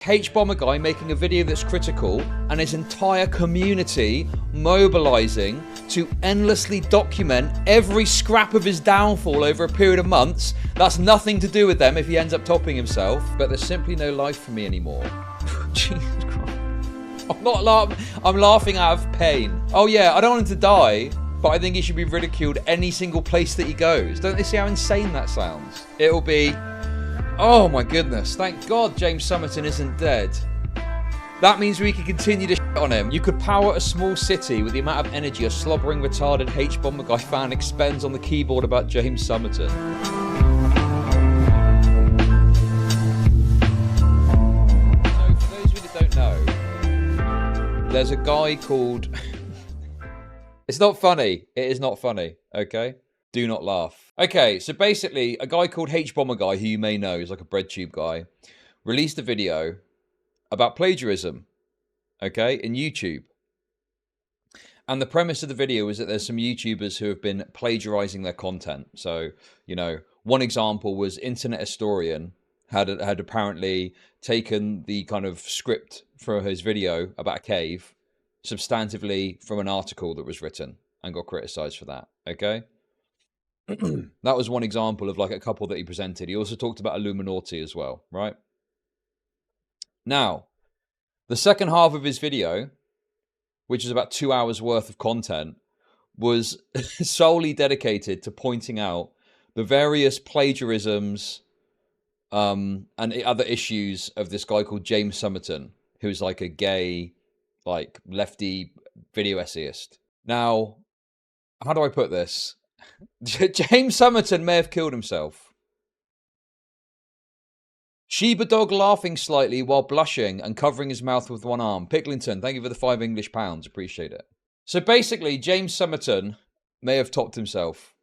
HBomberGuy making a video that's critical and his entire community mobilizing to endlessly document every scrap of his downfall over a period of months. That's nothing to do with them if he ends up topping himself. But there's simply no life for me anymore. Jesus Christ. I'm not laughing. I'm laughing out of pain. Oh yeah, I don't want him to die, but I think he should be ridiculed any single place that he goes. Don't they see how insane that sounds? It'll be... Oh my goodness, thank God James Somerton isn't dead. That means we can continue to shit on him. You could power a small city with the amount of energy a slobbering, retarded HBomberGuy fan expends on the keyboard about James Somerton. So, for those of you that don't know, there's a guy called... It's not funny. It is not funny, okay? Do not laugh. Okay, so basically, a guy called HBomberGuy, who you may know, is like a breadtube guy, released a video about plagiarism, okay, in YouTube. And the premise of the video is that there's some YouTubers who have been plagiarizing their content. So, you know, one example was Internet Historian had apparently taken the kind of script for his video about a cave substantively from an article that was written and got criticized for that, okay? That was one example of like a couple that he presented. He also talked about Illuminati as well, right? Now, the second half of his video, which is about 2 hours worth of content, was solely dedicated to pointing out the various plagiarisms and other issues of this guy called James Somerton, who's like a gay, like lefty video essayist. Now, how do I put this? James Somerton may have killed himself. Sheba dog laughing slightly while blushing and covering his mouth with one arm. Picklington, thank you for the £5 English. Appreciate it. So basically, James Somerton may have topped himself.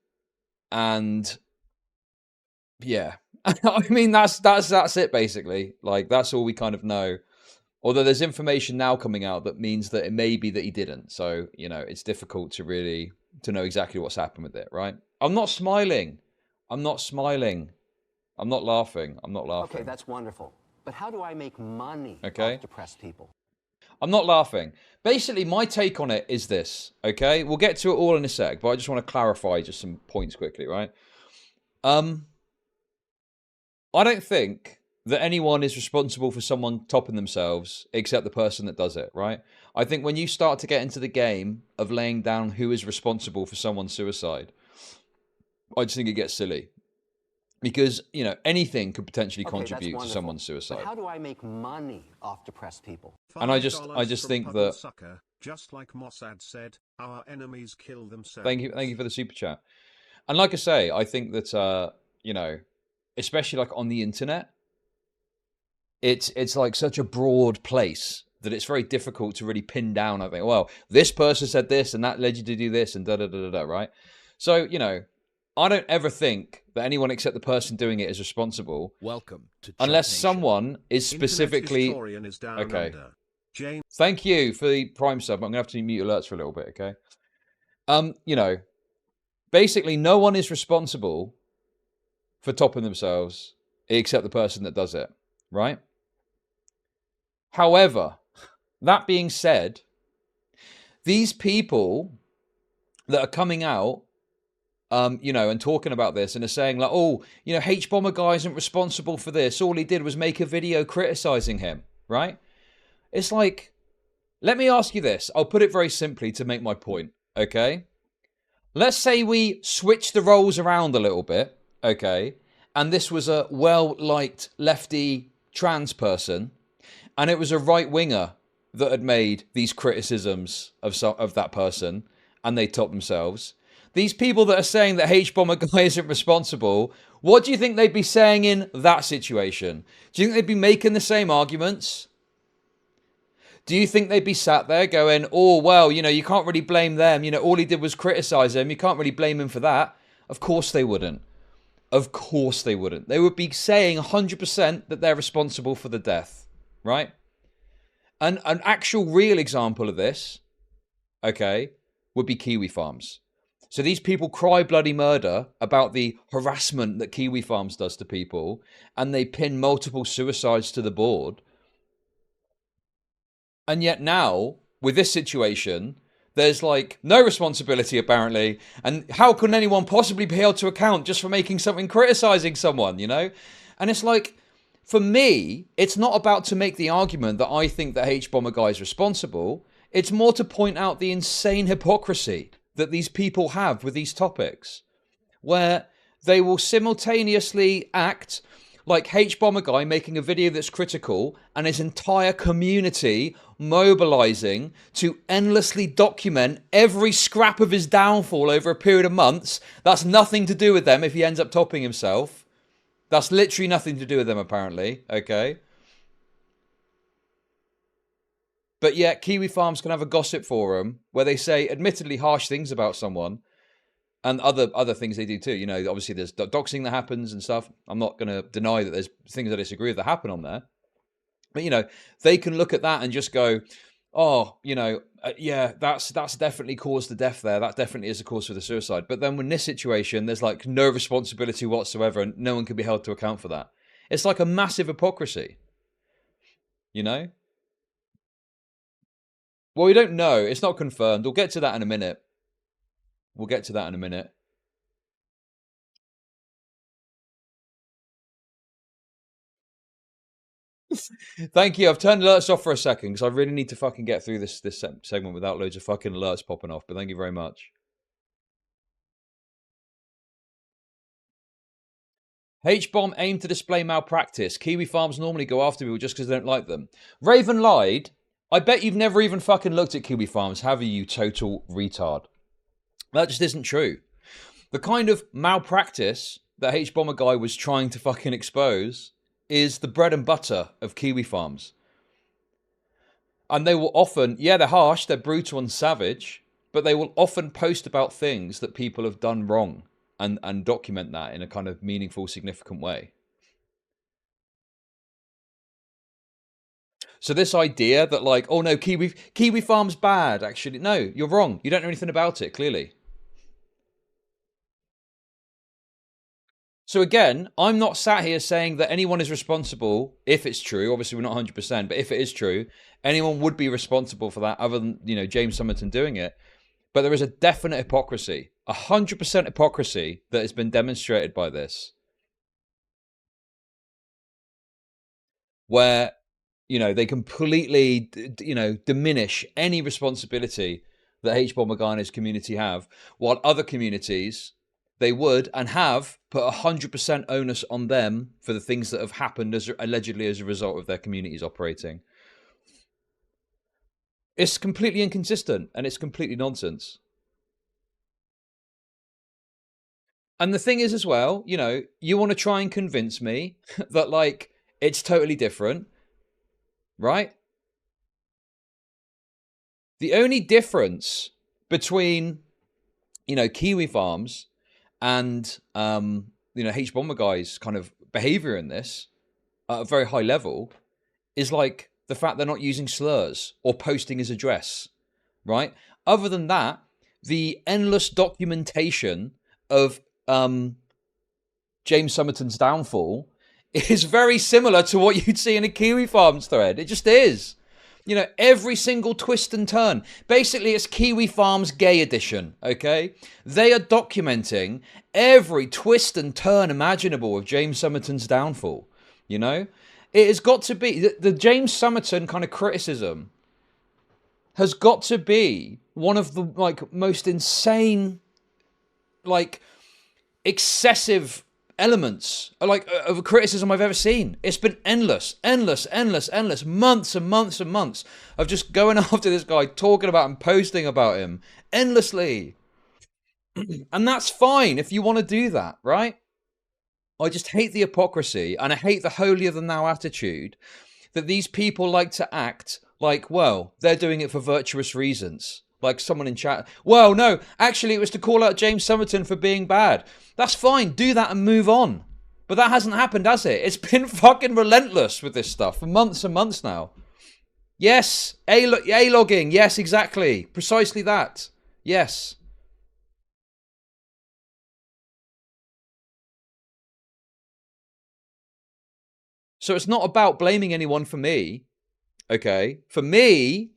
And yeah, I mean, that's it basically. Like, that's all we kind of know. Although there's information now coming out that means that it may be that he didn't. So, you know, it's difficult to really... to know exactly what's happened with it, right? I'm not smiling. I'm not smiling. I'm not laughing. I'm not laughing. Okay, that's wonderful. But how do I make money off depressed people? I'm not laughing. Basically, my take on it is this, okay? We'll get to it all in a sec, but I just want to clarify just some points quickly, right? I don't think that anyone is responsible for someone topping themselves except the person that does it, right? I think when you start to get into the game of laying down who is responsible for someone's suicide, I just think it gets silly. Because, you know, anything could potentially contribute to someone's suicide. But how do I make money off depressed people? And I just think that... Sucker, just like Mossad said, our enemies kill themselves. Thank you for the super chat. And like I say, I think that, you know, especially like on the internet, it's like such a broad place that it's very difficult to really pin down. I think, well, this person said this and that led you to do this and da-da-da-da-da, right? So, you know, I don't ever think that anyone except the person doing it is responsible. Welcome to unless someone is specifically... Okay. Thank you for the Prime sub. I'm going to have to mute alerts for a little bit, okay? You know, basically no one is responsible for topping themselves except the person that does it, right? However, that being said, these people that are coming out, you know, and talking about this and are saying like, oh, you know, HBomberGuy isn't responsible for this. All he did was make a video criticizing him, right? It's like, let me ask you this. I'll put it very simply to make my point, okay? Let's say we switch the roles around a little bit, okay? And this was a well-liked lefty trans person, and it was a right-winger that had made these criticisms of that person, and they topped themselves. These people that are saying that HBomberGuy isn't responsible, what do you think they'd be saying in that situation? Do you think they'd be making the same arguments? Do you think they'd be sat there going, oh, well, you know, you can't really blame them. You know, all he did was criticize him. You can't really blame him for that. Of course they wouldn't. Of course they wouldn't. They would be saying 100% that they're responsible for the death, right? And an actual real example of this, okay, would be Kiwi Farms. So these people cry bloody murder about the harassment that Kiwi Farms does to people, and they pin multiple suicides to the board. And yet now, with this situation, there's like no responsibility apparently. And how can anyone possibly be held to account just for making something criticizing someone, you know? And it's like, for me, it's not about to make the argument that I think that HBomberGuy is responsible. It's more to point out the insane hypocrisy that these people have with these topics, where they will simultaneously act like HBomberGuy making a video that's critical and his entire community mobilizing to endlessly document every scrap of his downfall over a period of months. That's nothing to do with them if he ends up topping himself. That's literally nothing to do with them, apparently. Okay. But yet, Kiwi Farms can have a gossip forum where they say admittedly harsh things about someone. And other things they do too. You know, obviously there's doxing that happens and stuff. I'm not going to deny that there's things I disagree with that happen on there. But, you know, they can look at that and just go, oh, you know, yeah, that's definitely caused the death there. That definitely is the cause for the suicide. But then in this situation, there's like no responsibility whatsoever and no one can be held to account for that. It's like a massive hypocrisy, you know? Well, we don't know. It's not confirmed. We'll get to that in a minute. Thank you. I've turned alerts off for a second because I really need to fucking get through this segment without loads of fucking alerts popping off. But thank you very much. HBomb aimed to display malpractice. Kiwi Farms normally go after people just because they don't like them. Raven lied. I bet you've never even fucking looked at Kiwi Farms, have you total retard? That just isn't true. The kind of malpractice that HBomberGuy was trying to fucking expose is the bread and butter of Kiwi Farms. And they will often, yeah, they're harsh, they're brutal and savage, but they will often post about things that people have done wrong and document that in a kind of meaningful, significant way. So this idea that like, oh no, Kiwi Farm's bad, actually, no, you're wrong. You don't know anything about it, clearly. So again, I'm not sat here saying that anyone is responsible if it's true. Obviously, we're not 100%, but if it is true, anyone would be responsible for that other than, you know, James Somerton doing it. But there is a definite hypocrisy, 100% hypocrisy that has been demonstrated by this. Where, you know, they completely, you know, diminish any responsibility that HBomberGuy and his community have, while other communities, they would and have put 100% onus on them for the things that have happened as allegedly as a result of their communities operating. It's completely inconsistent and it's completely nonsense. And the thing is as well, you know, you want to try and convince me that like it's totally different, right? The only difference between, you know, Kiwi Farms and, you know, HBomberGuy's kind of behavior in this at a very high level is like the fact they're not using slurs or posting his address, right? Other than that, the endless documentation of James Somerton's downfall is very similar to what you'd see in a Kiwi Farms thread. It just is. You know, every single twist and turn. Basically, it's Kiwi Farms Gay Edition, okay? They are documenting every twist and turn imaginable of James Somerton's downfall, you know? It has got to be, the James Somerton kind of criticism has got to be one of the, like, most insane, like, excessive elements like of a criticism I've ever seen. It's been endless, months and months and months of just going after this guy, talking about him, posting about him endlessly. And that's fine if you want to do that, right? I just hate the hypocrisy and I hate the holier than thou attitude that these people like to act like, well, they're doing it for virtuous reasons. Like someone in chat, well, no, actually it was to call out James Somerton for being bad. That's fine, do that and move on. But that hasn't happened, has it? It's been fucking relentless with this stuff for months and months now. Yes, A-logging, yes, exactly. Precisely that. Yes. So it's not about blaming anyone for me. Okay. For me,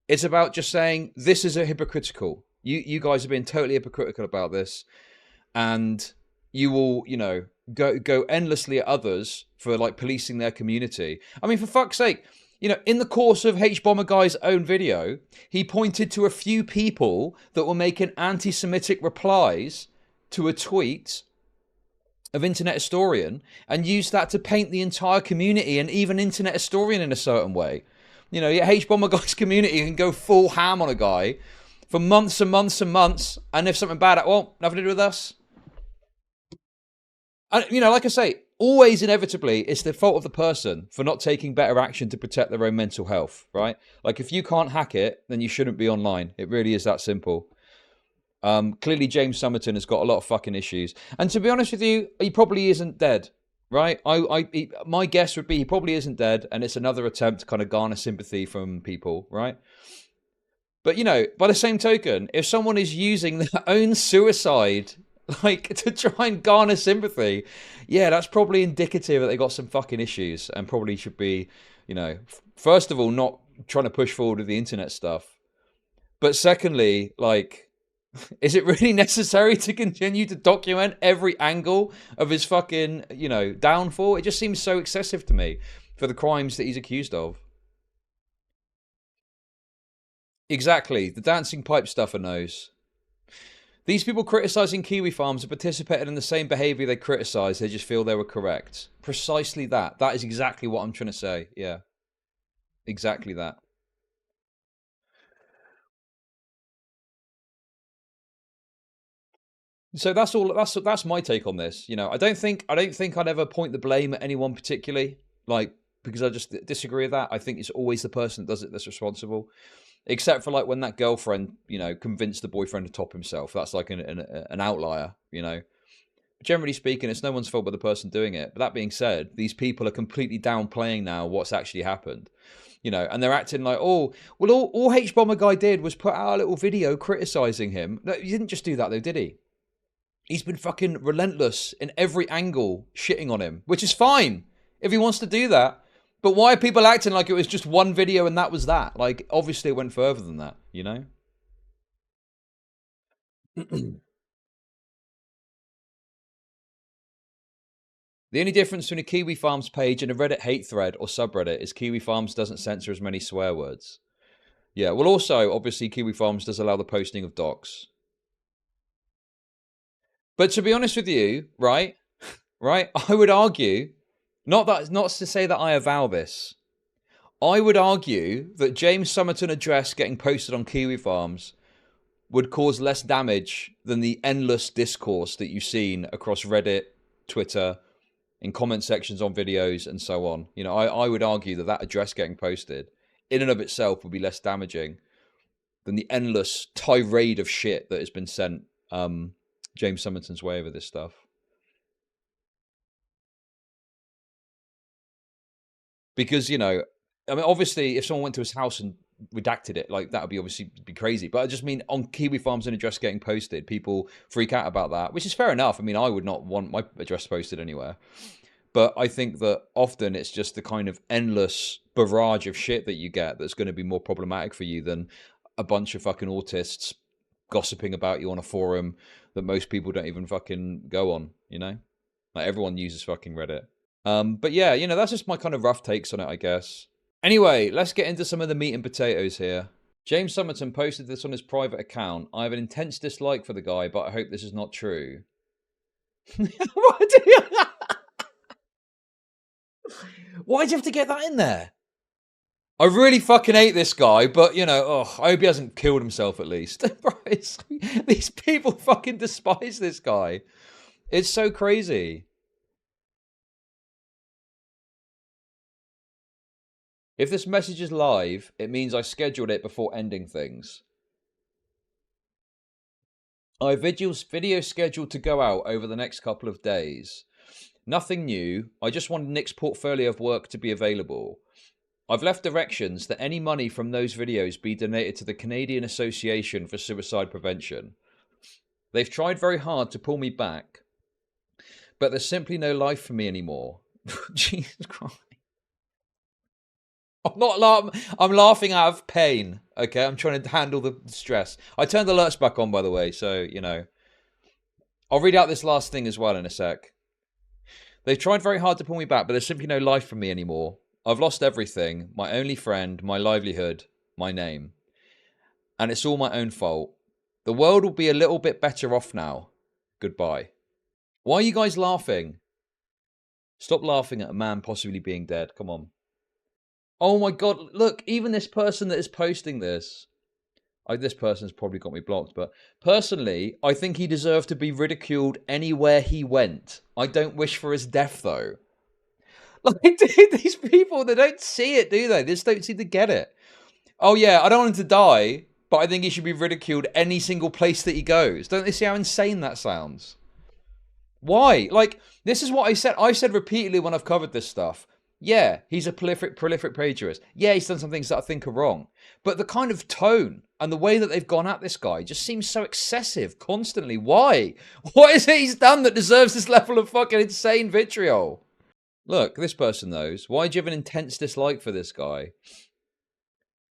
it's about just saying this is a hypocritical. You guys are being totally hypocritical about this, and you will, go endlessly at others for like policing their community. I mean, for fuck's sake, in the course of HBomberGuy's own video, he pointed to a few people that were making anti-Semitic replies to a tweet of Internet Historian and used that to paint the entire community and even Internet Historian in a certain way. HBomberGuy's community can go full ham on a guy for months and months and months, and if something bad, well, nothing to do with us. And, like I say, always inevitably, it's the fault of the person for not taking better action to protect their own mental health, right? Like, if you can't hack it, then you shouldn't be online. It really is that simple. Clearly, James Somerton has got a lot of fucking issues. And to be honest with you, he probably isn't dead, right? My guess would be he probably isn't dead, and it's another attempt to kind of garner sympathy from people, right? But, by the same token, if someone is using their own suicide like to try and garner sympathy, yeah, that's probably indicative that they got some fucking issues and probably should be, first of all, not trying to push forward with the internet stuff. But secondly, like, is it really necessary to continue to document every angle of his fucking, downfall? It just seems so excessive to me for the crimes that he's accused of. Exactly. The dancing pipe stuffer knows. These people criticising Kiwi farms have participated in the same behaviour they criticised. They just feel they were correct. Precisely that. That is exactly what I'm trying to say. Yeah. Exactly that. So that's all. That's my take on this. I don't think I'd ever point the blame at anyone particularly, like, because I just disagree with that. I think it's always the person that does it that's responsible. Except for like when that girlfriend, convinced the boyfriend to top himself. That's like an outlier, Generally speaking, it's no one's fault but the person doing it. But that being said, these people are completely downplaying now what's actually happened. And they're acting like, oh, well, all HBomberGuy did was put out a little video criticising him. No, he didn't just do that though, did he? He's been fucking relentless in every angle, shitting on him, which is fine if he wants to do that. But why are people acting like it was just one video and that was that? Like, obviously it went further than that, The only difference between a Kiwi Farms page and a Reddit hate thread or subreddit is Kiwi Farms doesn't censor as many swear words. Yeah, well also, obviously, Kiwi Farms does allow the posting of docs. But to be honest with you, right, I would argue, not to say that I avow this, I would argue that James Somerton address getting posted on Kiwi Farms would cause less damage than the endless discourse that you've seen across Reddit, Twitter, in comment sections on videos and so on. I would argue that address getting posted in and of itself would be less damaging than the endless tirade of shit that has been sent James Somerton's way over this stuff. Because, obviously, if someone went to his house and redacted it, like, that would be obviously be crazy. But I just mean on Kiwi Farms and address getting posted, people freak out about that, which is fair enough. I mean, I would not want my address posted anywhere. But I think that often it's just the kind of endless barrage of shit that you get that's going to be more problematic for you than a bunch of fucking autists gossiping about you on a forum that most people don't even fucking go on, Like, everyone uses fucking Reddit. But yeah, that's just my kind of rough takes on it, I guess. Anyway, let's get into some of the meat and potatoes here. James Somerton posted this on his private account. I have an intense dislike for the guy, but I hope this is not true. Why'd you have to get that in there? I really fucking hate this guy, but, I hope he hasn't killed himself at least. These people fucking despise this guy. It's so crazy. If this message is live, it means I scheduled it before ending things. I have videos scheduled to go out over the next couple of days. Nothing new. I just wanted Nick's portfolio of work to be available. I've left directions that any money from those videos be donated to the Canadian Association for Suicide Prevention. They've tried very hard to pull me back, but there's simply no life for me anymore. Jesus Christ. I'm not laughing. I'm laughing out of pain. Okay, I'm trying to handle the stress. I turned the alerts back on, by the way, so you know. I'll read out this last thing as well in a sec. They've tried very hard to pull me back, but there's simply no life for me anymore. I've lost everything: my only friend, my livelihood, my name, and it's all my own fault. The world will be a little bit better off now. Goodbye. Why are you guys laughing? Stop laughing at a man possibly being dead. Come on. Oh my god, look, even this person that is posting this. This person's probably got me blocked, but personally, I think he deserved to be ridiculed anywhere he went. I don't wish for his death, though. Like, dude, these people, they don't see it, do they? They just don't seem to get it. Oh yeah, I don't want him to die, but I think he should be ridiculed any single place that he goes. Don't they see how insane that sounds? Why? Like, this is what I said. I've said repeatedly when I've covered this stuff. Yeah, he's a prolific plagiarist. Yeah, he's done some things that I think are wrong. But the kind of tone and the way that they've gone at this guy just seems so excessive constantly. Why? What is it he's done that deserves this level of fucking insane vitriol? Look, this person knows. Why do you have an intense dislike for this guy?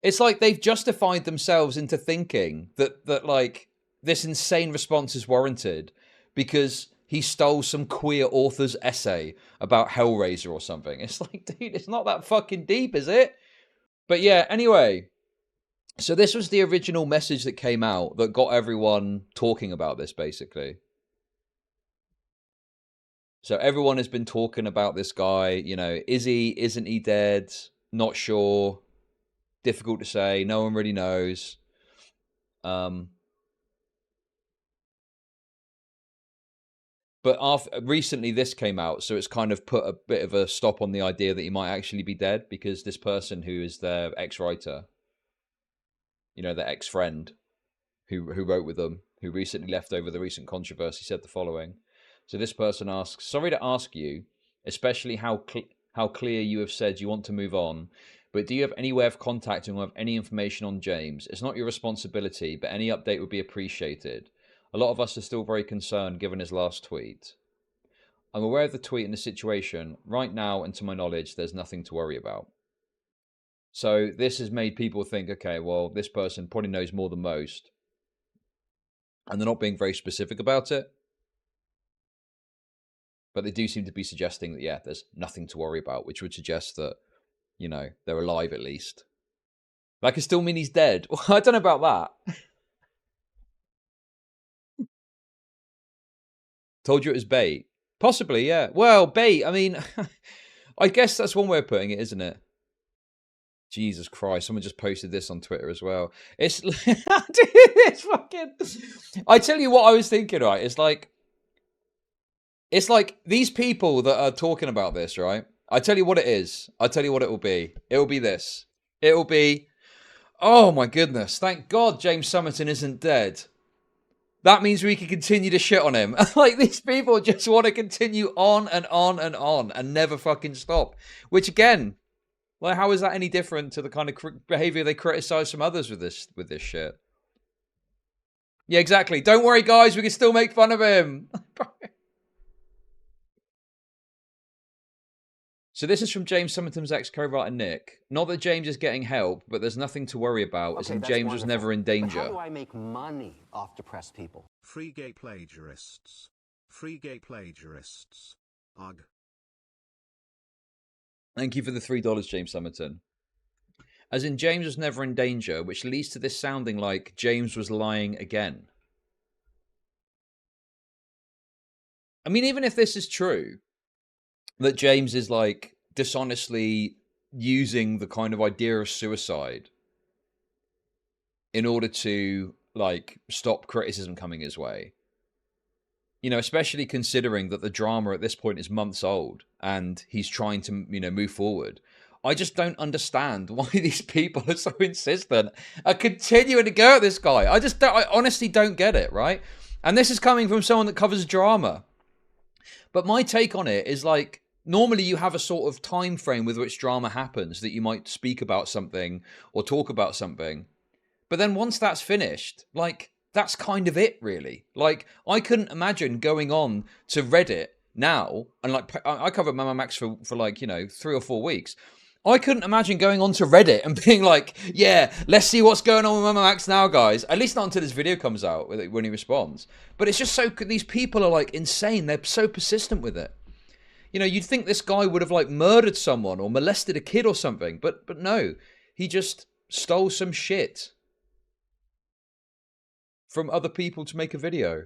It's like they've justified themselves into thinking that like, this insane response is warranted because he stole some queer author's essay about Hellraiser or something. It's like, dude, it's not that fucking deep, is it? But yeah, anyway. So this was the original message that came out that got everyone talking about this, basically. So everyone has been talking about this guy. You know, is he, isn't he dead? Not sure. Difficult to say. No one really knows. But recently this came out, so it's kind of put a bit of a stop on the idea that he might actually be dead, because this person who is their ex-writer, you know, their ex-friend who wrote with them, who recently left over the recent controversy, said the following. So this person asks, sorry to ask you, especially how clear you have said you want to move on, but do you have any way of contacting or have any information on James? It's not your responsibility, but any update would be appreciated. A lot of us are still very concerned given his last tweet. I'm aware of the tweet and the situation. Right now, and to my knowledge, there's nothing to worry about. So this has made people think, okay, well, this person probably knows more than most. And they're not being very specific about it. But they do seem to be suggesting that, yeah, there's nothing to worry about, which would suggest that, you know, they're alive at least. That could still mean he's dead. Well, I don't know about that. Told you it was bait. Possibly, yeah. Well, bait, I mean, I guess that's one way of putting it, isn't it? Jesus Christ, someone just posted this on Twitter as well. It's, it's fucking... I tell you what I was thinking, right? It's like these people that are talking about this, right? I tell you what it is. I tell you what it will be. It will be this. It will be, oh my goodness, thank God James Somerton isn't dead. That means we can continue to shit on him. Like, these people just want to continue on and on and on and never fucking stop. Which, again, like, how is that any different to the kind of behavior they criticize from others with this shit? Yeah, exactly. Don't worry, guys. We can still make fun of him. So this is from James Somerton's ex-co-writer Nick. Not that James is getting help, but there's nothing to worry about, as in James was never in danger. But how do I make money off depressed people? Free gay plagiarists. Free gay plagiarists. Ugh. Thank you for the $3, James Somerton. As in, James was never in danger, which leads to this sounding like James was lying again. I mean, even if this is true, that James is, like, dishonestly using the kind of idea of suicide in order to, like, stop criticism coming his way. You know, especially considering that the drama at this point is months old and he's trying to, you know, move forward. I just don't understand why these people are so insistent at continuing to go at this guy. I honestly don't get it, right? And this is coming from someone that covers drama. But my take on it is, like, normally you have a sort of time frame with which drama happens, that you might speak about something or talk about something. But then once that's finished, like, that's kind of it, really. Like, I couldn't imagine going on to Reddit now, and, like, I covered Mama Max for like, you know, 3 or 4 weeks. I couldn't imagine going onto Reddit and being like, yeah, let's see what's going on with Mama Max now, guys. At least not until this video comes out when he responds. But it's just so, these people are like insane. They're so persistent with it. You know, you'd think this guy would have like murdered someone or molested a kid or something. But no, he just stole some shit from other people to make a video.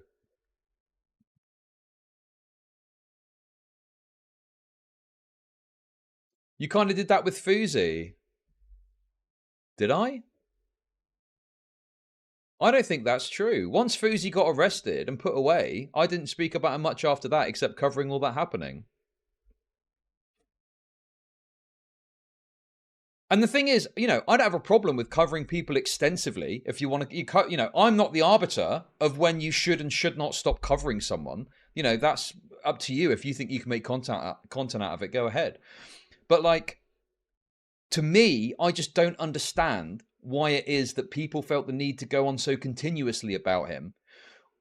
You kind of did that with Fuzi. Did I? I don't think that's true. Once Fuzi got arrested and put away, I didn't speak about him much after that, except covering all that happening. And the thing is, you know, I don't have a problem with covering people extensively. If you want to, you know, I'm not the arbiter of when you should and should not stop covering someone. You know, that's up to you. If you think you can make content out of it, go ahead. But like, to me, I just don't understand why it is that people felt the need to go on so continuously about him,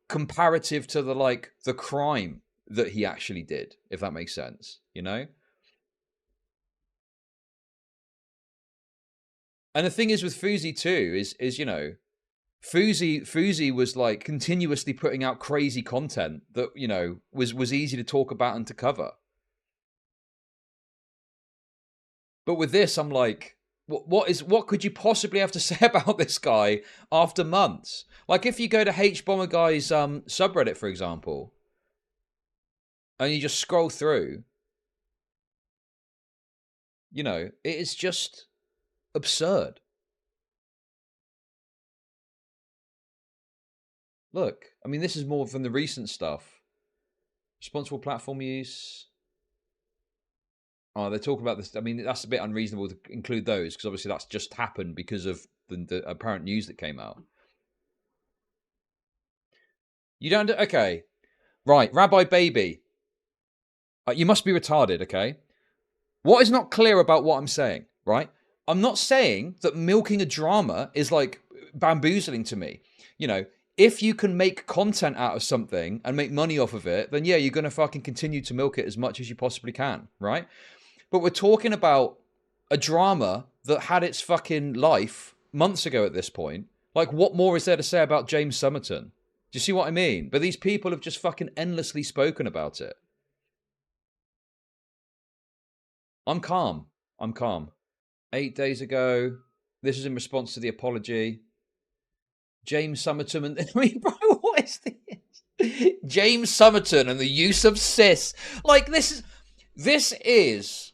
comparative to the crime that he actually did, if that makes sense, you know? And the thing is with Fuzi too, is you know, Fuzi was like continuously putting out crazy content that, you know, was easy to talk about and to cover. But with this, I'm like, what could you possibly have to say about this guy after months? Like if you go to HBomberGuy's subreddit, for example, and you just scroll through, you know, it is just absurd. Look, I mean, this is more from the recent stuff. Responsible platform use. Oh, they're talking about this. I mean, that's a bit unreasonable to include those because obviously that's just happened because of the apparent news that came out. You don't... Okay. Right, Rabbi Baby. You must be retarded, okay? What is not clear about what I'm saying, right? I'm not saying that milking a drama is like bamboozling to me. You know, if you can make content out of something and make money off of it, then yeah, you're going to fucking continue to milk it as much as you possibly can, right? But we're talking about a drama that had its fucking life months ago at this point. Like, what more is there to say about James Somerton? Do you see what I mean? But these people have just fucking endlessly spoken about it. I'm calm. I'm calm. 8 days ago. This is in response to the apology. James Somerton and... I mean, bro, what is this? James Somerton and the use of cis. Like, this is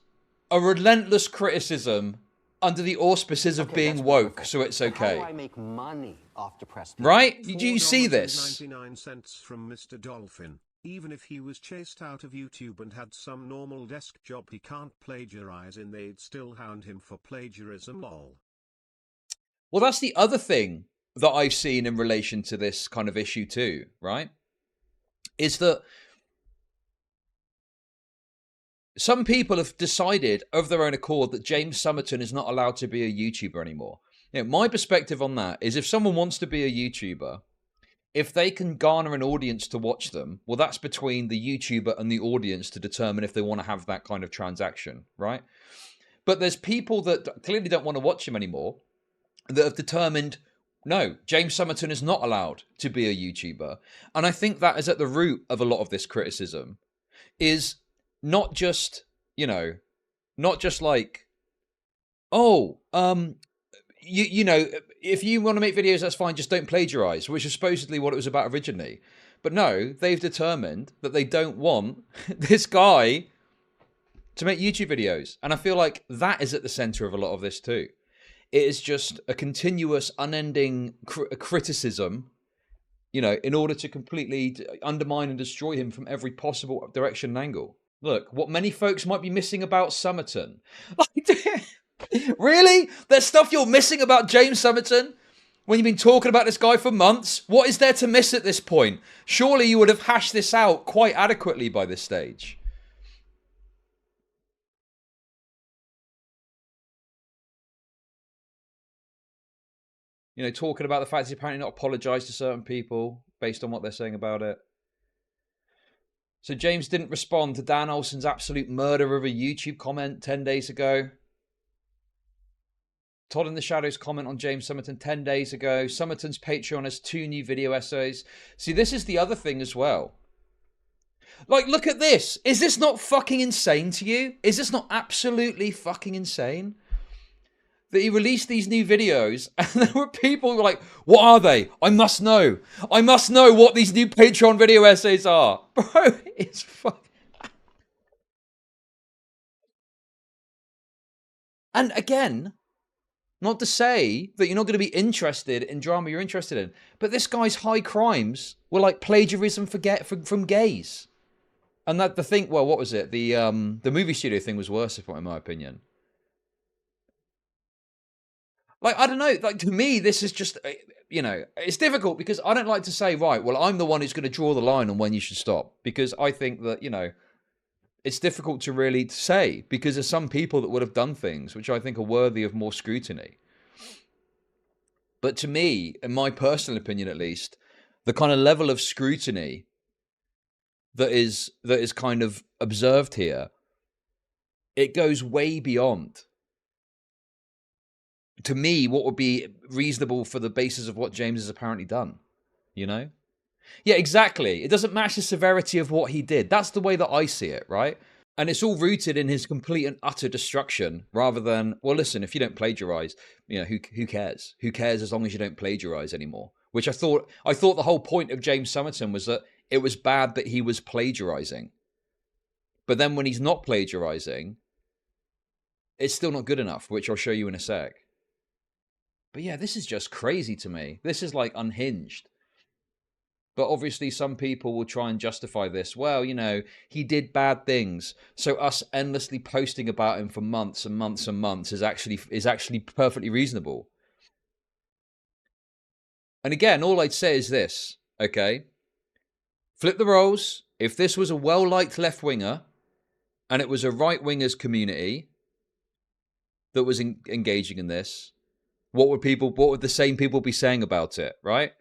a relentless criticism under the auspices of being woke, so it's okay. How do I make money off depressed people? Right? Do you see this? 99 cents from Mr. Dolphin. Even if he was chased out of YouTube and had some normal desk job he can't plagiarize in, they'd still hound him for plagiarism, lol. Well, that's the other thing that I've seen in relation to this kind of issue too, right? Is that some people have decided of their own accord that James Somerton is not allowed to be a YouTuber anymore. You know, my perspective on that is if someone wants to be a YouTuber, if they can garner an audience to watch them, well, that's between the YouTuber and the audience to determine if they want to have that kind of transaction, right? But there's people that clearly don't want to watch him anymore that have determined, no, James Somerton is not allowed to be a YouTuber. And I think that is at the root of a lot of this criticism, is not just, you know, not just like, oh, you know, if you want to make videos, that's fine, just don't plagiarize, which is supposedly what it was about originally. But no, they've determined that they don't want this guy to make YouTube videos. And I feel like that is at the center of a lot of this too. It is just a continuous, unending criticism, you know, in order to completely undermine and destroy him from every possible direction and angle. Look, what many folks might be missing about Somerton. Really? There's stuff you're missing about James Somerton? When you've been talking about this guy for months? What is there to miss at this point? Surely you would have hashed this out quite adequately by this stage. You know, talking about the fact he's apparently not apologized to certain people based on what they're saying about it. So James didn't respond to Dan Olsen's absolute murder of a YouTube comment 10 days ago. Todd in the Shadows comment on James Somerton 10 days ago. Somerton's Patreon has 2 new video essays. See, this is the other thing as well. Like, look at this. Is this not fucking insane to you? Is this not absolutely fucking insane? That he released these new videos and there were people who were like, what are they? I must know. I must know what these new Patreon video essays are. Bro, it's fucking... And again, not to say that you're not going to be interested in drama you're interested in, but this guy's high crimes were like plagiarism from gays. And that the thing, well, what was it? The movie studio thing was worse, in my opinion. Like, I don't know. Like, to me, this is just, you know, it's difficult because I don't like to say, right, well, I'm the one who's going to draw the line on when you should stop. Because I think that, you know, it's difficult to really say because there's some people that would have done things which I think are worthy of more scrutiny. But to me, in my personal opinion at least, the kind of level of scrutiny that is kind of observed here, it goes way beyond, to me, what would be reasonable for the basis of what James has apparently done, you know? Yeah, exactly. It doesn't match the severity of what he did. That's the way that I see it, right? And it's all rooted in his complete and utter destruction rather than, well, listen, if you don't plagiarize, you know, who cares? Who cares as long as you don't plagiarize anymore? Which I thought the whole point of James Somerton was that it was bad that he was plagiarizing. But then when he's not plagiarizing, it's still not good enough, which I'll show you in a sec. But yeah, this is just crazy to me. This is like unhinged. But obviously some people will try and justify this. Well, you know, he did bad things. So us endlessly posting about him for months and months and months is actually perfectly reasonable. And again, all I'd say is this, okay? Flip the roles. If this was a well-liked left-winger and it was a right-winger's community that was engaging in this, what would the same people be saying about it, right?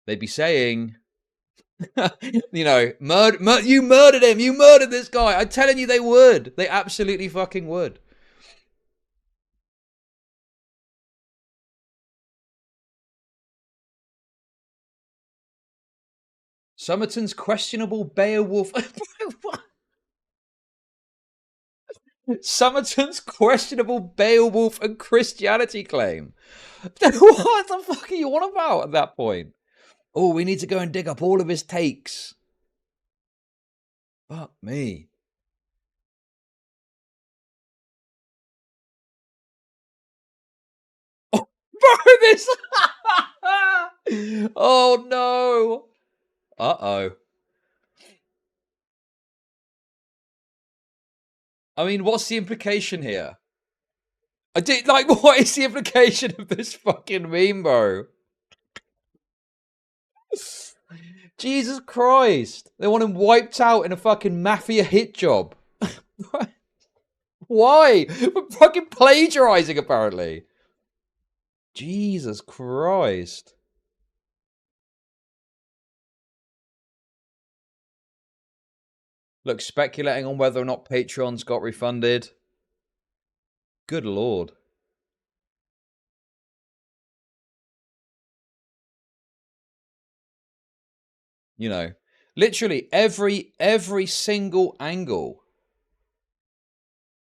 They'd be saying, you know, you murdered him. You murdered this guy. I'm telling you they would. They absolutely fucking would. Somerton's questionable Beowulf. Somerton's questionable Beowulf and Christianity claim. What the fuck are you on about at that point? Oh, we need to go and dig up all of his takes. Fuck me. Oh, bro, this. Oh, no. Uh-oh. I mean, what's the implication here? What is the implication of this fucking meme, bro? Jesus Christ. They want him wiped out in a fucking mafia hit job. Why? For fucking plagiarizing, apparently. Jesus Christ. Look, speculating on whether or not Patreons got refunded. Good Lord. You know, literally every single angle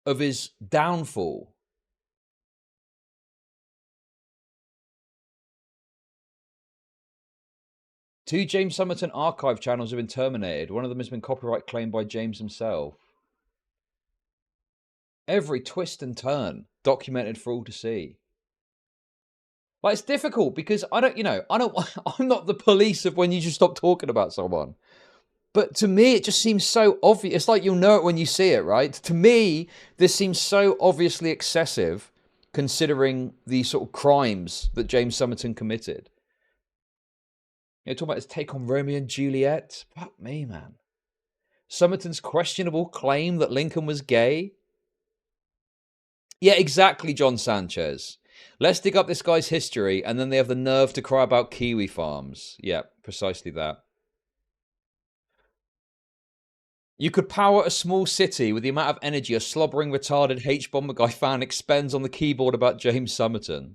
of his downfall Two James Somerton archive channels have been terminated. One of them has been copyright claimed by James himself. Every twist and turn documented for all to see. Like, it's difficult because I'm not the police of when you just stop talking about someone. But to me, it just seems so obvious. It's like you'll know it when you see it, right? To me, this seems so obviously excessive considering the sort of crimes that James Somerton committed. You know, talking about his take on Romeo and Juliet. Fuck me, man. Somerton's questionable claim that Lincoln was gay. Yeah, exactly, John Sanchez. Let's dig up this guy's history, and then they have the nerve to cry about kiwi farms. Yeah, precisely that. You could power a small city with the amount of energy a slobbering, retarded HBomberGuy fan expends on the keyboard about James Somerton.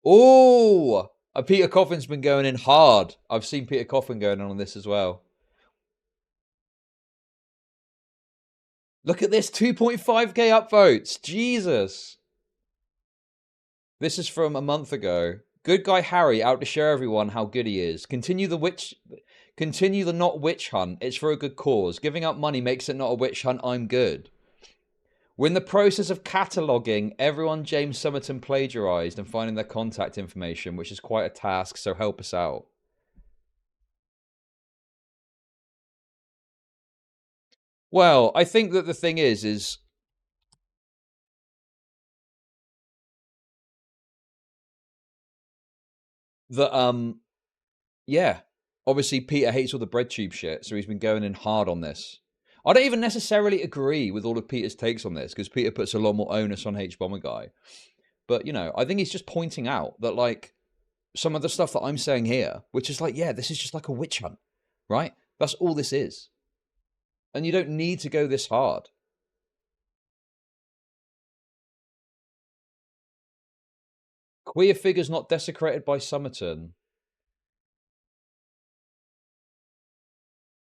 Oh, Peter Coffin's been going in hard. I've seen Peter Coffin going on this as well. Look at this, 2.5k upvotes. Jesus. This is from a month ago. Good guy Harry out to show everyone how good he is. Continue the not witch hunt. It's for a good cause. Giving up money makes it not a witch hunt. I'm good. We're in the process of cataloguing everyone James Somerton plagiarized and finding their contact information, which is quite a task, so help us out. Well, I think that the thing is that, yeah, obviously Peter hates all the breadtube shit, so he's been going in hard on this. I don't even necessarily agree with all of Peter's takes on this, because Peter puts a lot more onus on HBomberGuy. But, you know, I think he's just pointing out that, like, some of the stuff that I'm saying here, which is like, yeah, this is just like a witch hunt, right? That's all this is. And you don't need to go this hard. Queer figures not desecrated by Somerton.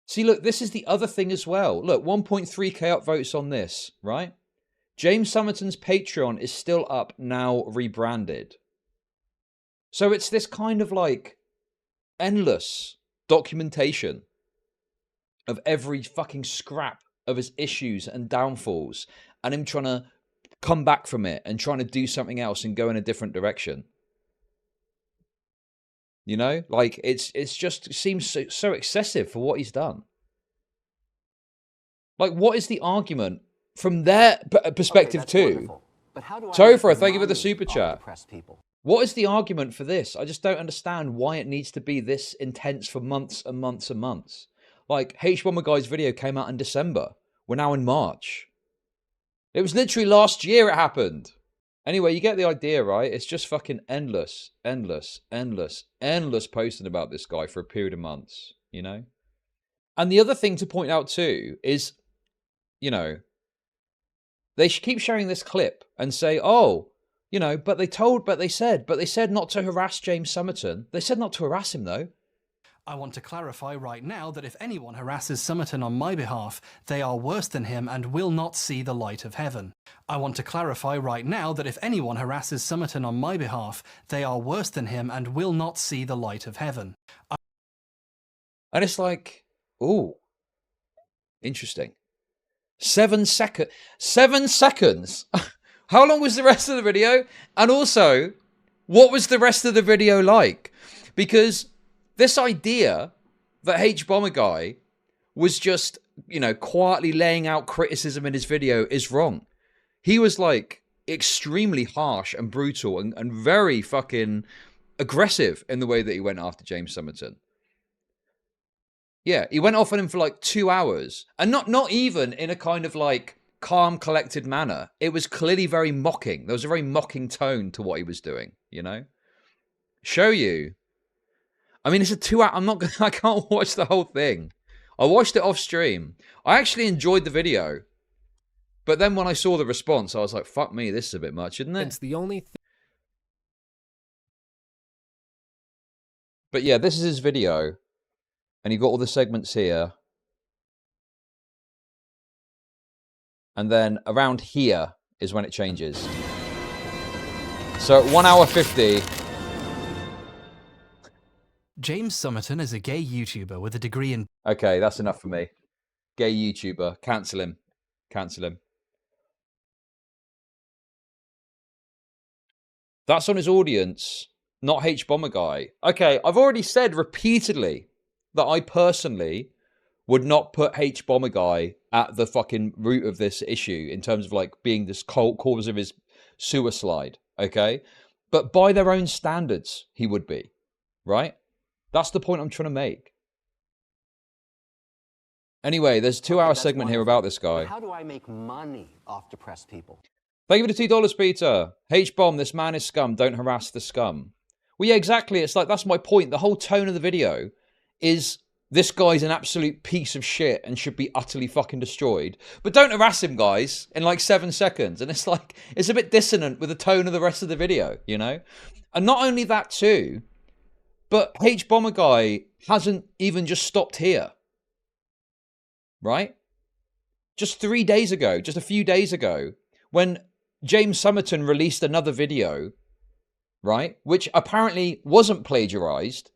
See, look, this is the other thing as well. Look, 1.3k upvotes on this, right? James Somerton's Patreon is still up, now rebranded. So it's this kind of like endless documentation of every fucking scrap of his issues and downfalls, and him trying to come back from it and trying to do something else and go in a different direction. You know, like it's just seems so excessive for what he's done. Like, what is the argument from their perspective too? Topher, thank you for the super chat. What is the argument for this? I just don't understand why it needs to be this intense for months and months and months. Like, HBomberGuy's video came out in December. We're now in March. It was literally last year it happened. Anyway, you get the idea, right? It's just fucking endless posting about this guy for a period of months, you know? And the other thing to point out too is, you know, they keep sharing this clip and say, oh, you know, but they said not to harass James Somerton. They said not to harass him though. I want to clarify right now that if anyone harasses Somerton on my behalf, they are worse than him and will not see the light of heaven. I want to clarify right now that if anyone harasses Somerton on my behalf, they are worse than him and will not see the light of heaven. And it's like, ooh, interesting. 7 seconds. 7 seconds. How long was the rest of the video? And also, what was the rest of the video like? Because this idea that HBomberGuy was just, you know, quietly laying out criticism in his video is wrong. He was like extremely harsh and brutal and very fucking aggressive in the way that he went after James Somerton. Yeah, he went off on him for like 2 hours, and not even in a kind of like calm, collected manner. It was clearly very mocking. There was a very mocking tone to what he was doing, you know? Show you. I mean, it's a 2 hour. I can't watch the whole thing. I watched it off stream. I actually enjoyed the video. But then when I saw the response, I was like, fuck me, this is a bit much, isn't it? It's the only thing. But yeah, this is his video. And you've got all the segments here. And then around here is when it changes. So at 1 hour 50. James Somerton is a gay YouTuber with a degree in... Okay, that's enough for me. Gay YouTuber. Cancel him. Cancel him. That's on his audience, not HBomberGuy. Okay, I've already said repeatedly that I personally would not put HBomberGuy at the fucking root of this issue in terms of like being this cause of his suicide, okay? But by their own standards, he would be, right? That's the point I'm trying to make. Anyway, there's a 2 hour segment here about this guy. How do I make money off depressed people? Thank you for the $2, Peter. H-bomb, this man is scum. Don't harass the scum. Well, yeah, exactly. It's like, that's my point. The whole tone of the video is this guy's an absolute piece of shit and should be utterly fucking destroyed. But don't harass him, guys, in like 7 seconds. And it's like, it's a bit dissonant with the tone of the rest of the video, you know? And not only that too, but HBomberGuy hasn't even just stopped here. Right? Just 3 days ago, just a few days ago, when James Somerton released another video, right, which apparently wasn't plagiarized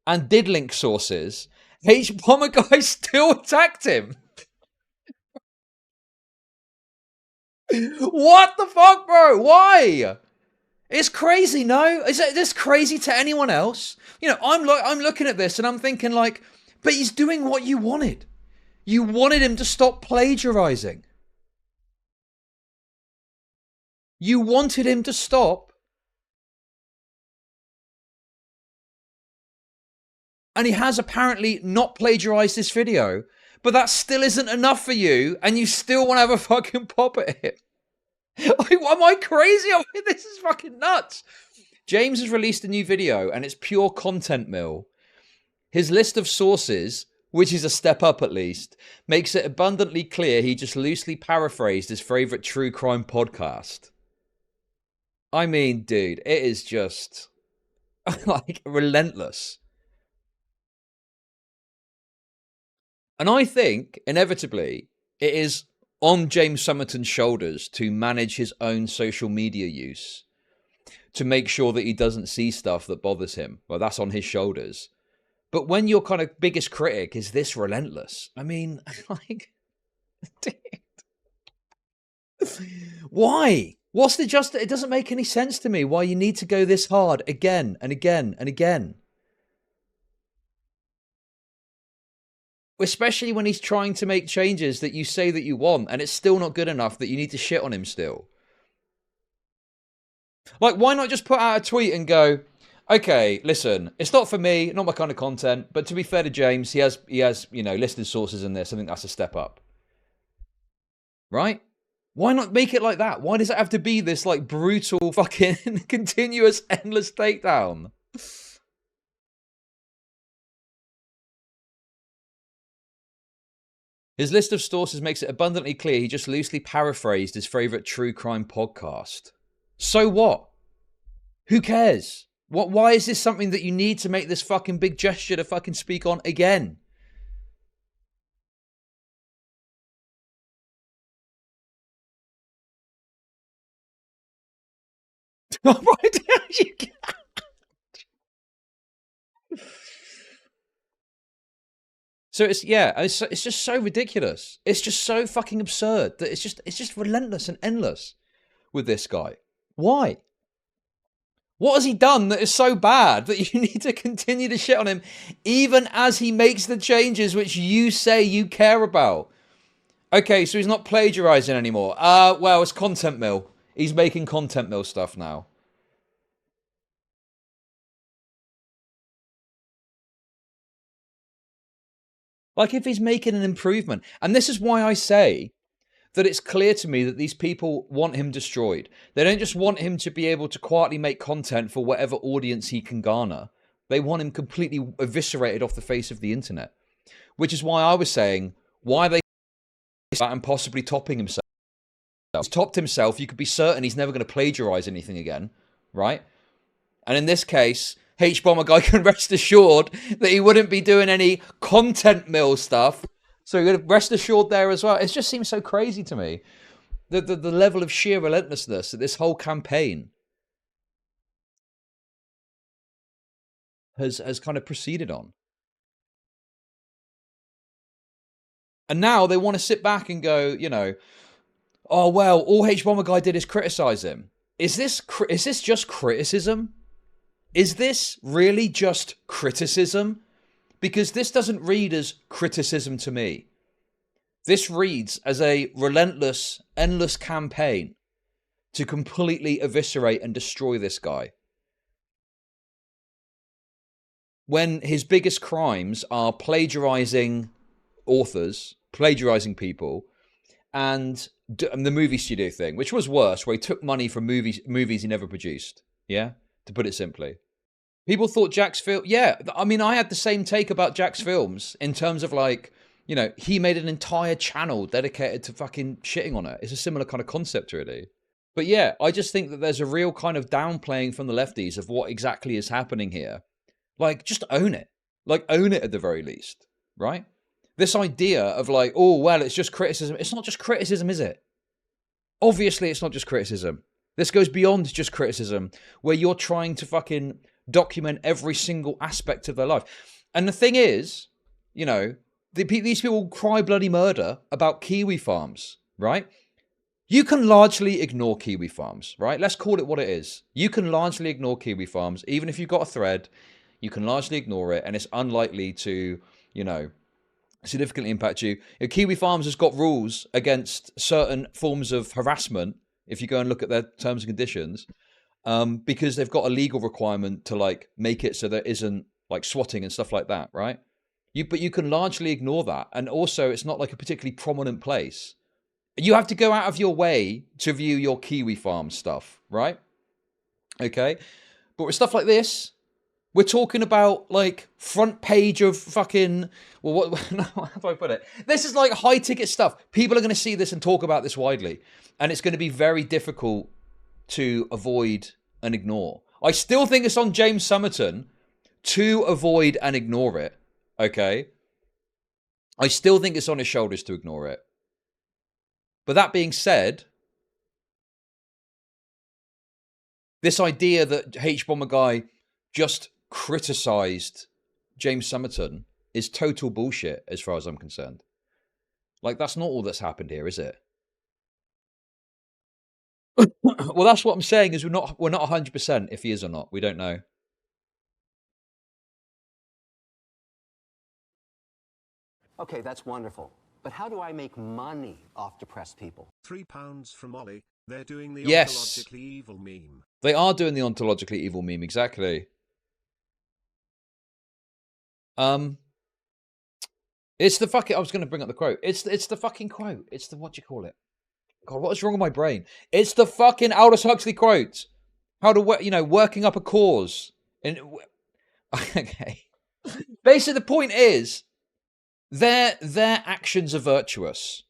and did link sources, HBomberGuy still attacked him. What the fuck, bro? Why? It's crazy, no? Is this crazy to anyone else? You know, I'm looking at this and I'm thinking like, but he's doing what you wanted. You wanted him to stop plagiarizing. You wanted him to stop. And he has apparently not plagiarized this video. But that still isn't enough for you. And you still want to have a fucking pop at him. Am I crazy? This is fucking nuts. James has released a new video and it's pure content mill. His list of sources, which is a step up at least, makes it abundantly clear he just loosely paraphrased his favourite true crime podcast. I mean, dude, it is just like relentless. And I think, inevitably, it is on James Somerton's shoulders to manage his own social media use, to make sure that he doesn't see stuff that bothers him. Well, that's on his shoulders. But when your kind of biggest critic is this relentless, I mean, like, why? What's the it doesn't make any sense to me why you need to go this hard again and again and again. Especially when he's trying to make changes that you say that you want and it's still not good enough that you need to shit on him still. Like, why not just put out a tweet and go, okay, listen, it's not for me, not my kind of content, but to be fair to James, he has, you know, listed sources in this. I think that's a step up. Right? Why not make it like that? Why does it have to be this, like, brutal, fucking, continuous, endless takedown? His list of sources makes it abundantly clear he just loosely paraphrased his favourite true crime podcast. So what? Who cares? Why is this something that you need to make this fucking big gesture to fucking speak on again? So it's just so ridiculous. It's just so fucking absurd that it's just relentless and endless with this guy. Why? What has he done that is so bad that you need to continue to shit on him even as he makes the changes which you say you care about? Okay, so he's not plagiarizing anymore. Well, it's content mill. He's making content mill stuff now. Like, if he's making an improvement. And this is why I say that it's clear to me that these people want him destroyed. They don't just want him to be able to quietly make content for whatever audience he can garner. They want him completely eviscerated off the face of the internet. Which is why I was saying, why are they and possibly topping himself? He's topped himself. You could be certain he's never going to plagiarize anything again, right? And in this case, HBomberGuy can rest assured that he wouldn't be doing any content mill stuff. So you're going to rest assured there as well. It just seems so crazy to me. The level of sheer relentlessness that this whole campaign has kind of proceeded on. And now they want to sit back and go, you know, oh, well, all HBomberGuy did is criticize him. Is this just criticism? Is this really just criticism? Because this doesn't read as criticism to me. This reads as a relentless, endless campaign to completely eviscerate and destroy this guy. When his biggest crimes are plagiarizing authors, plagiarizing people, and the movie studio thing, which was worse, where he took money from movies he never produced. Yeah? To put it simply. People thought Jack's film. Yeah, I mean, I had the same take about Jack's films in terms of like, you know, he made an entire channel dedicated to fucking shitting on it. It's a similar kind of concept, really. But yeah, I just think that there's a real kind of downplaying from the lefties of what exactly is happening here. Like, just own it. Like, own it at the very least, right? This idea of like, oh, well, it's just criticism. It's not just criticism, is it? Obviously, it's not just criticism. This goes beyond just criticism, where you're trying to fucking document every single aspect of their life. And the thing is, you know, these people cry bloody murder about kiwi farms, right? You can largely ignore kiwi farms, right? Let's call it what it is. You can largely ignore kiwi farms. Even if you've got a thread, you can largely ignore it, and it's unlikely to, you know, significantly impact you. Kiwi farms has got rules against certain forms of harassment, if you go and look at their terms and conditions, because they've got a legal requirement to like make it so there isn't like swatting and stuff like that, right? But you can largely ignore that. And also, it's not like a particularly prominent place. You have to go out of your way to view your kiwi farm stuff, right? Okay. But with stuff like this, we're talking about like front page of fucking, well, what, no, how do I put it? This is like high ticket stuff. People are going to see this and talk about this widely. And it's going to be very difficult to avoid and ignore. I still think it's on James Somerton to avoid and ignore it. Okay. I still think it's on his shoulders to ignore it. But that being said, this idea that HBomberGuy just criticized James Somerton is total bullshit as far as I'm concerned. Like, that's not all that's happened here, is it? Well, that's what I'm saying, is we're not 100% if he is or not. We don't know. Okay, that's wonderful. But how do I make money off depressed people? £3 from Ollie. They're doing the Yes. ontologically evil meme. They are doing the ontologically evil meme, exactly. It's the fucking, I was going to bring up the quote. It's the fucking quote. It's the, what do you call it? God, what is wrong with my brain? It's the fucking Aldous Huxley quote. How to, you know, working up a cause. And okay. Basically, the point is, their actions are virtuous,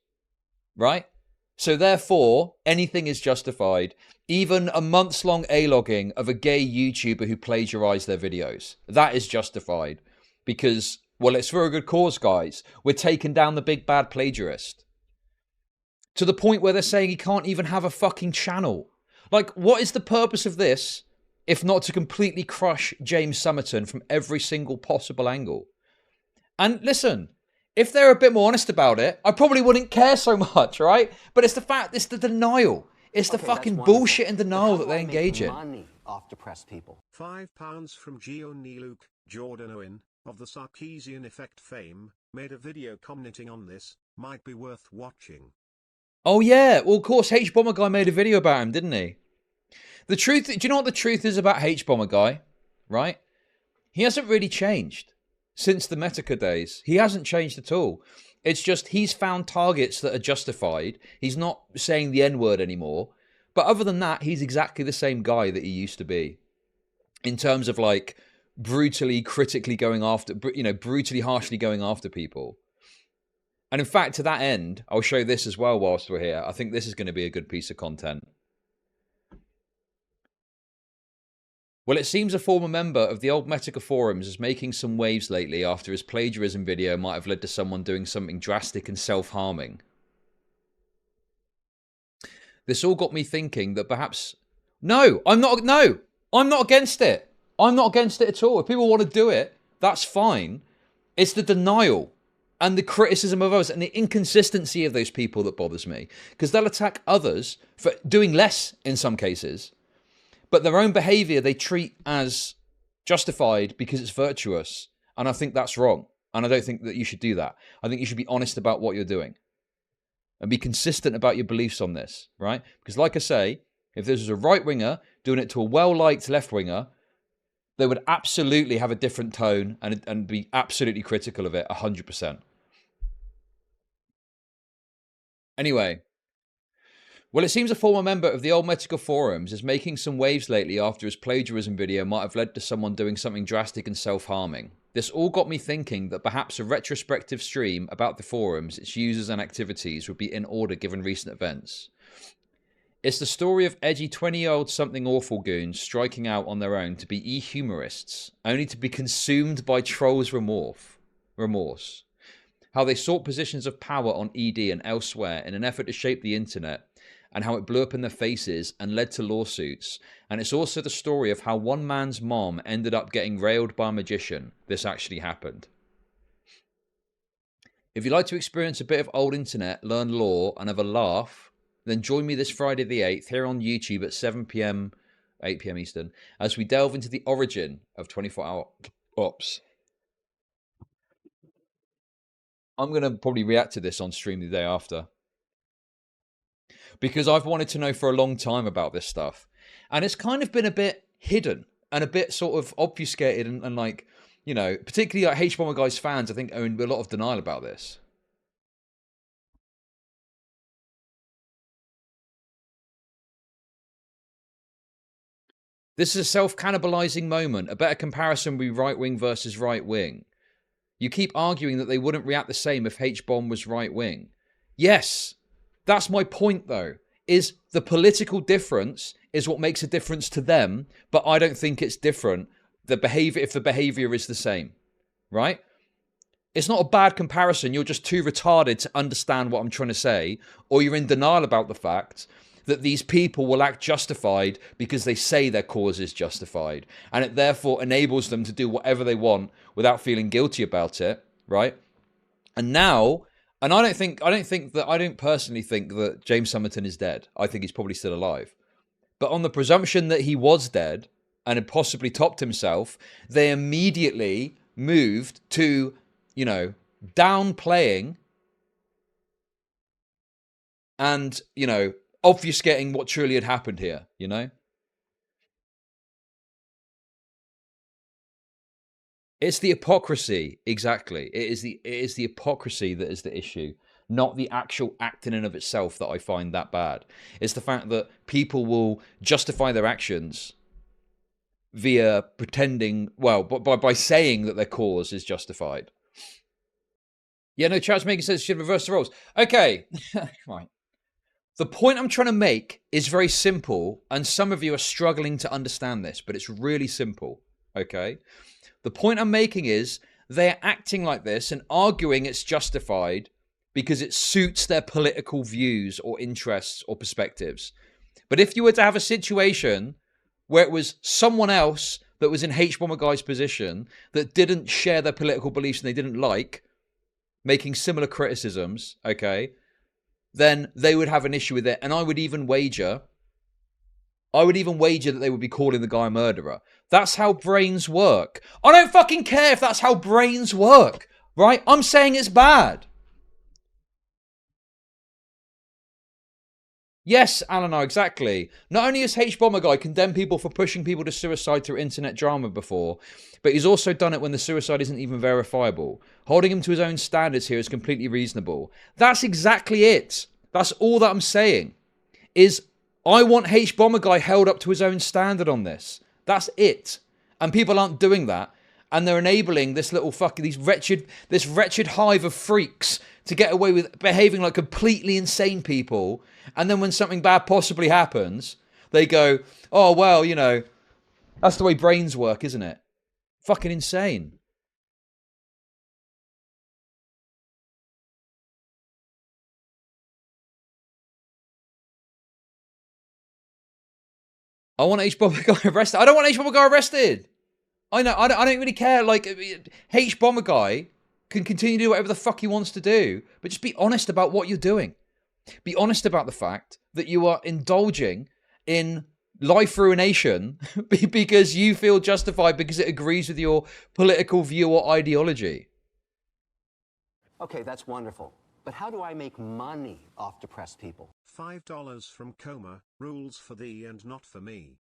right? So therefore, anything is justified. Even a months-long A-logging of a gay YouTuber who plagiarized their videos. That is justified. Because, well, it's for a good cause, guys. We're taking down the big bad plagiarist. To the point where they're saying he can't even have a fucking channel. Like, what is the purpose of this, if not to completely crush James Somerton from every single possible angle? And listen, if they're a bit more honest about it, I probably wouldn't care so much, right? But it's the fact, it's the denial. It's the fucking bullshit and denial that they engage in. Money off depressed people. £5 from Gio Neluke. Jordan Owen, of the Sarkeesian Effect fame, made a video commenting on this. Might be worth watching. Oh yeah, well of course HBomberGuy made a video about him, didn't he? The truth, do you know what the truth is about HBomberGuy? Right? He hasn't really changed since the Metokur days. He hasn't changed at all. It's just he's found targets that are justified. He's not saying the N-word anymore. But other than that, he's exactly the same guy that he used to be. In terms of like brutally, critically going after, you know, brutally, harshly going after people. And in fact, to that end, I'll show this as well whilst we're here. I think this is going to be a good piece of content. Well, it seems a former member of the old Metokur forums is making some waves lately after his plagiarism video might have led to someone doing something drastic and self-harming. This all got me thinking that perhaps... No, I'm not against it. I'm not against it at all. If people want to do it, that's fine. It's the denial and the criticism of others and the inconsistency of those people that bothers me. Because they'll attack others for doing less in some cases. But their own behavior they treat as justified because it's virtuous. And I think that's wrong. And I don't think that you should do that. I think you should be honest about what you're doing. And be consistent about your beliefs on this, right? Because like I say, if this was a right-winger doing it to a well-liked left-winger, they would absolutely have a different tone and be absolutely critical of it, 100%. Anyway, Well, it seems a former member of the old Metokur forums is making some waves lately after his plagiarism video might have led to someone doing something drastic and self-harming. This all got me thinking that perhaps a retrospective stream about the forums, its users and activities would be in order given recent events. It's the story of edgy 20-year-old something awful goons striking out on their own to be e-humorists, only to be consumed by trolls' remorse. How they sought positions of power on ED and elsewhere in an effort to shape the internet, and how it blew up in their faces and led to lawsuits. And it's also the story of how one man's mom ended up getting railed by a magician. This actually happened. If you'd like to experience a bit of old internet, learn lore, and have a laugh, then join me this Friday the 8th here on YouTube at 7 PM, 8 PM Eastern, as we delve into the origin of 24-hour ops. I'm going to probably react to this on stream the day after, because I've wanted to know for a long time about this stuff. And it's kind of been a bit hidden and a bit sort of obfuscated and like, you know, particularly like HBomberGuy's fans, I think, are in a lot of denial about this. This is a self-cannibalizing moment, a better comparison would be right-wing versus right-wing. You keep arguing that they wouldn't react the same if HBomb was right-wing. Yes! That's my point, though, is the political difference is what makes a difference to them, but I don't think it's different if the behavior is the same, right? It's not a bad comparison. You're just too retarded to understand what I'm trying to say, or you're in denial about the fact that these people will act justified because they say their cause is justified, and it therefore enables them to do whatever they want without feeling guilty about it, right? And now... And I don't personally think that James Somerton is dead. I think he's probably still alive. But on the presumption that he was dead and had possibly topped himself, they immediately moved to, you know, downplaying and, you know, obfuscating what truly had happened here, you know? It's the hypocrisy, exactly. It is the hypocrisy that is the issue, not the actual act in and of itself that I find that bad. It's the fact that people will justify their actions via pretending, well, by saying that their cause is justified. Yeah, no, Chad's making sense. You should reverse the roles. Okay, right. The point I'm trying to make is very simple, and some of you are struggling to understand this, but it's really simple, okay? The point I'm making is they're acting like this and arguing it's justified because it suits their political views or interests or perspectives. But if you were to have a situation where it was someone else that was in HBomberGuy's position that didn't share their political beliefs and they didn't like, making similar criticisms, okay, then they would have an issue with it. And I would even wager that they would be calling the guy a murderer. That's how brains work. I don't fucking care if that's how brains work, right? I'm saying it's bad. Yes, Alan, exactly. Not only has HBomberGuy condemned people for pushing people to suicide through internet drama before, but he's also done it when the suicide isn't even verifiable. Holding him to his own standards here is completely reasonable. That's exactly it. That's all that I'm saying. Is I want HBomberGuy held up to his own standard on this. That's it. And people aren't doing that. And they're enabling this little fucking, this wretched hive of freaks to get away with behaving like completely insane people. And then when something bad possibly happens, they go, oh, well, you know, that's the way brains work, isn't it? Fucking insane. I want HBomberGuy arrested. I don't want HBomberGuy arrested. I know. I don't really care. Like, HBomberGuy can continue to do whatever the fuck he wants to do, but just be honest about what you're doing. Be honest about the fact that you are indulging in life ruination because you feel justified because it agrees with your political view or ideology. Okay, that's wonderful. But how do I make money off depressed people? $5 from Coma, rules for thee and not for me.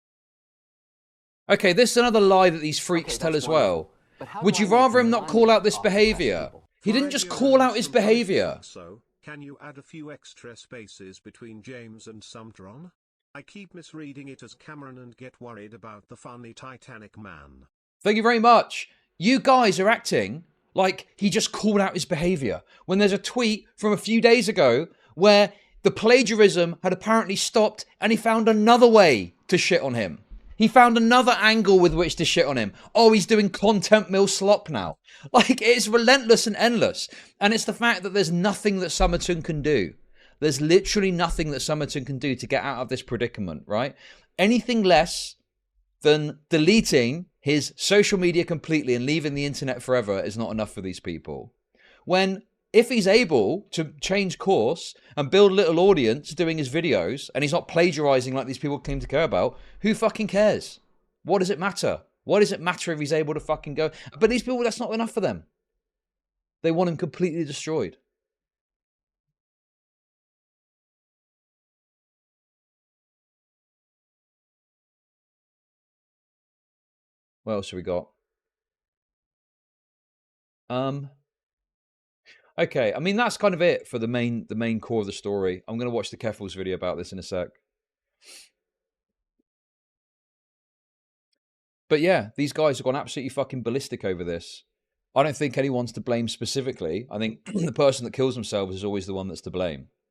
Okay, this is another lie that these freaks tell as well. Would you rather him not call out this behaviour? He didn't just call out his behaviour. So, Can you add a few extra spaces between James and Somerton? I keep misreading it as Cameron and get worried about the funny Titanic man. Thank you very much. You guys are acting like he just called out his behavior when there's a tweet from a few days ago where the plagiarism had apparently stopped and he found another way to shit on him. He found another angle with which to shit on him. Oh, he's doing content mill slop now. Like, it's relentless and endless. And it's the fact that there's nothing that Somerton can do. There's literally nothing that Somerton can do to get out of this predicament, right? Anything less than deleting his social media completely and leaving the internet forever is not enough for these people. When, if he's able to change course and build a little audience doing his videos and he's not plagiarizing like these people claim to care about, who fucking cares? What does it matter? What does it matter if he's able to fucking go? But these people, that's not enough for them. They want him completely destroyed. What else have we got? Okay, I mean, that's kind of it for the main core of the story. I'm going to watch the Keffels video about this in a sec. But yeah, these guys have gone absolutely fucking ballistic over this. I don't think anyone's to blame specifically. I think the person that kills themselves is always the one that's to blame.